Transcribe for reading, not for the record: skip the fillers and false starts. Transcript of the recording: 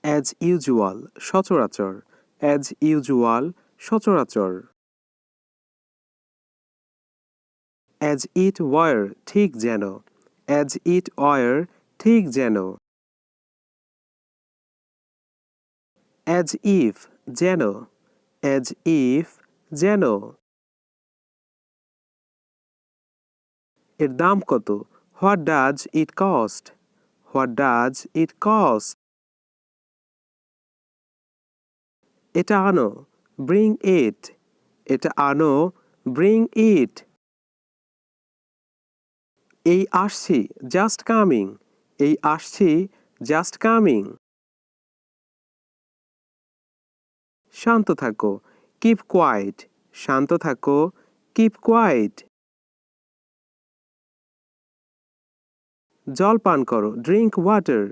as usual সচরাচর as usual সচরাচর as it were ঠিক যেন অ্যাজ ইট ওয়ার ঠিক যেন অ্যাজ ইফ যেন অ্যাজ ইফ যেন এর দাম কত what does it cost what does it cost এটা আনো ব্রিং ইট এটা আনো ব্রিং ইট এই আসছি জাস্ট কামিং এই আসছি জাস্ট কামিং শান্ত থাকো কিপ কোয়াইট শান্ত থাকো কিপ কোয়াইট জল পান করো ড্রিঙ্ক ওয়াটার